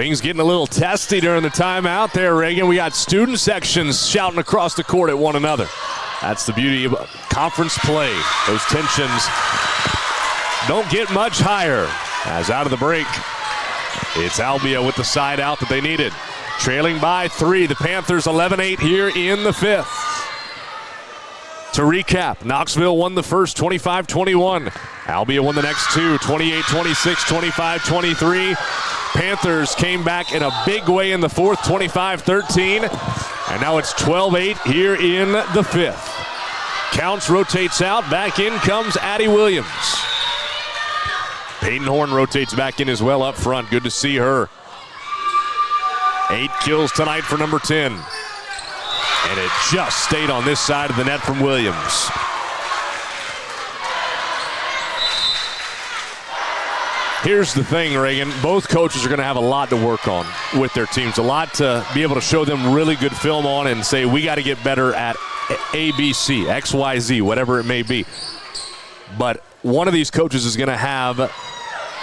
Things getting a little testy during the timeout there, Reagan. We got student sections shouting across the court at one another. That's the beauty of conference play. Those tensions don't get much higher. As out of the break, it's Albia with the side out that they needed. Trailing by 3, the Panthers 11-8 here in the 5th. To recap, Knoxville won the first 25-21. Albia won the next two, 28-26, 25-23. Panthers came back in a big way in the 4th, 25-13. And now it's 12-8 here in the 5th. Counts rotates out, back in comes Addie Williams. Peyton Horn rotates back in as well up front. Good to see her. 8 kills tonight for number 10. And it just stayed on this side of the net from Williams. Here's the thing, Reagan. Both coaches are going to have a lot to work on with their teams. A lot to be able to show them really good film on and say, we got to get better at A, B, C, X, Y, Z, whatever it may be. But one of these coaches is going to have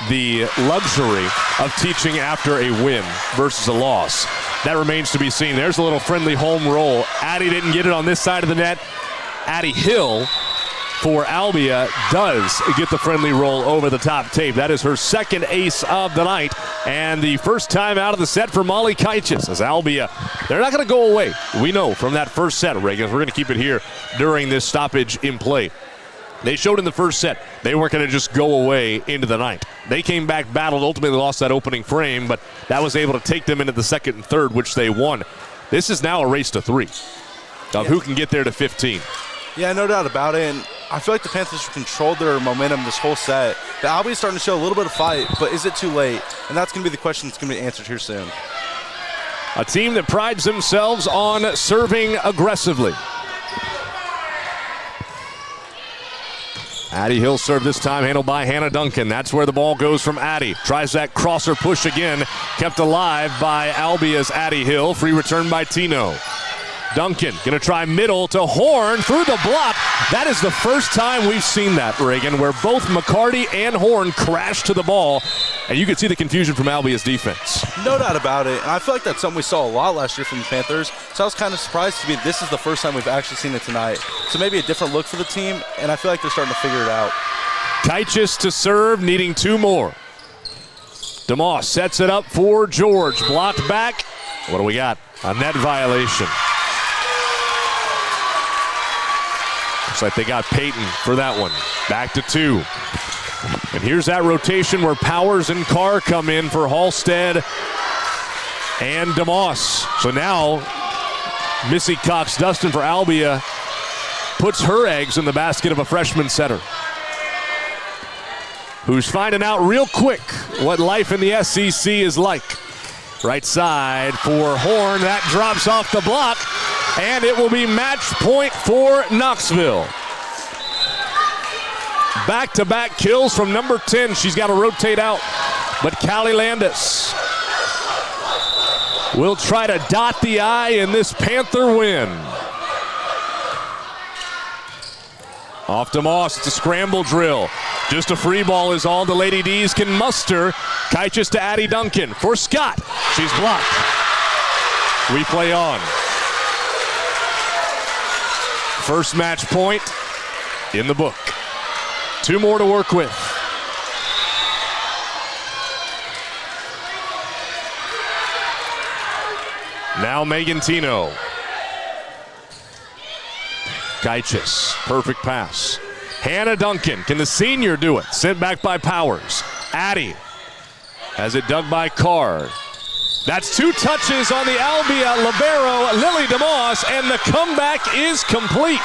the luxury of teaching after a win versus a loss. That remains to be seen. There's a little friendly home roll. Addie didn't get it on this side of the net. Addie Hill for Albia does get the friendly roll over the top tape. That is her second ace of the night and the first time out of the set for Molly Kaichis. As Albia, they're not going to go away. We know from that first set, Reagan. We're going to keep it here during this stoppage in play. They showed in the first set they weren't going to just go away into the ninth. They came back, battled, ultimately lost that opening frame, but that was able to take them into the second and third, which they won. This is now a race to 3 of who can get there to 15. Yeah, no doubt about it. And I feel like the Panthers controlled their momentum this whole set. The Albia's starting to show a little bit of fight, but is it too late? And that's going to be the question that's going to be answered here soon. A team that prides themselves on serving aggressively. Addie Hill serve this time, handled by Hannah Duncan. That's where the ball goes from Addie. Tries that crosser push again. Kept alive by Albia's Addie Hill. Free return by Tino. Duncan gonna try middle to Horn through the block. That is the first time we've seen that, Reagan, where both McCarty and Horn crashed to the ball. And you could see the confusion from Albia's defense. No doubt about it. And I feel like that's something we saw a lot last year from the Panthers. So I was kind of surprised to be this is the first time we've actually seen it tonight. So maybe a different look for the team, and I feel like they're starting to figure it out. Kaichis to serve, needing 2 more. DeMoss sets it up for George. Blocked back. What do we got? A net violation. Looks like they got Peyton for that one. Back to 2. And here's that rotation where Powers and Carr come in for Halstead and DeMoss. So now Missy Cox-Dustin for Albia puts her eggs in the basket of a freshman setter, who's finding out real quick what life in the SEC is like. Right side for Horn. That drops off the block, and it will be match point for Knoxville. Back-to-back kills from number 10. She's got to rotate out, but Callie Landis will try to dot the I in this Panther win. Off to Moss, it's a scramble drill. Just a free ball is all the Lady D's can muster. Kaichis to Addie Duncan for Scott. She's blocked. Replay on. First match point in the book. 2 more to work with. Now Megan Tino. Kaichis, perfect pass. Hannah Duncan, can the senior do it? Sent back by Powers. Addie has it dug by Carr. That's 2 touches on the Albia libero, Lily DeMoss, and the comeback is complete.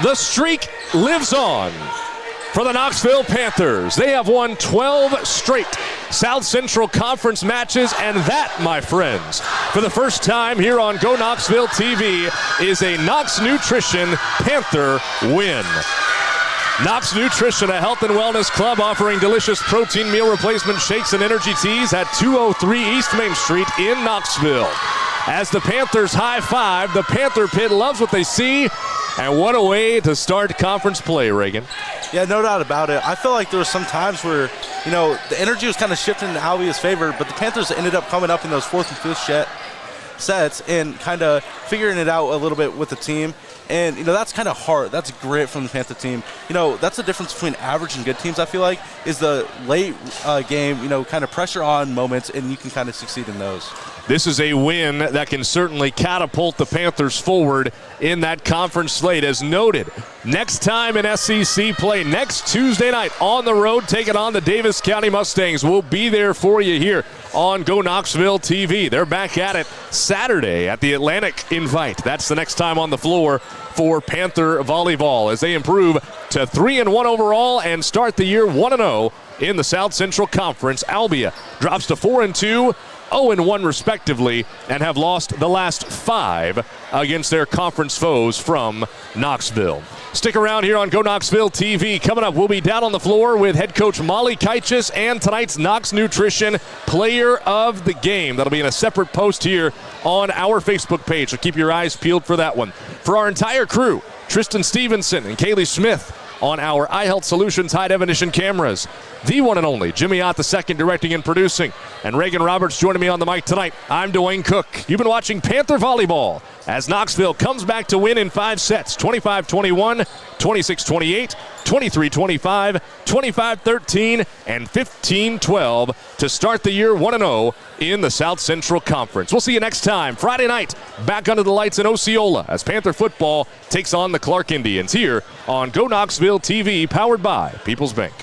The streak lives on for the Knoxville Panthers. They have won 12 straight South Central Conference matches, and that, my friends, for the first time here on Go Knoxville TV, is a Knox Nutrition Panther win. Knox Nutrition, a health and wellness club offering delicious protein meal replacement shakes and energy teas at 203 East Main Street in Knoxville. As the Panthers high five, the Panther Pit loves what they see, And what a way to start conference play, Reagan. Yeah, no doubt about it. I feel like there were some times where, the energy was kind of shifting in Albia's favor, but the Panthers ended up coming up in those fourth and fifth sets and kind of figuring it out a little bit with the team. And, that's kind of hard. That's grit from the Panther team. That's the difference between average and good teams, I feel like, is the late game, kind of pressure on moments, and you can kind of succeed in those. This is a win that can certainly catapult the Panthers forward in that conference slate. As noted, next time in SEC play, next Tuesday night on the road, taking on the Davis County Mustangs. We'll be there for you here on Go Knoxville TV. They're back at it Saturday at the Atlantic Invite. That's the next time on the floor for Panther Volleyball as they improve to 3-1 overall and start the year 1-0 in the South Central Conference. Albia drops to 4-2. 0-1 respectively, and have lost the last 5 against their conference foes from Knoxville. Stick around here on Go Knoxville TV. Coming up, we'll be down on the floor with head coach Molly Kaichis and tonight's Knox Nutrition Player of the Game. That'll be in a separate post here on our Facebook page, so keep your eyes peeled for that one. For our entire crew, Tristan Stevenson and Kaylee Smith on our iHealth Solutions high-definition cameras. The one and only Jimmy Ott II directing and producing. And Reagan Roberts joining me on the mic tonight. I'm Dewayne Cook. You've been watching Panther Volleyball as Knoxville comes back to win in 5 sets. 25-21, 26-28, 23-25, 25-13, and 15-12 to start the year 1-0 in the South Central Conference. We'll see you next time, Friday night, back under the lights in Osceola as Panther football takes on the Clark Indians here on Go Knoxville TV, powered by People's Bank.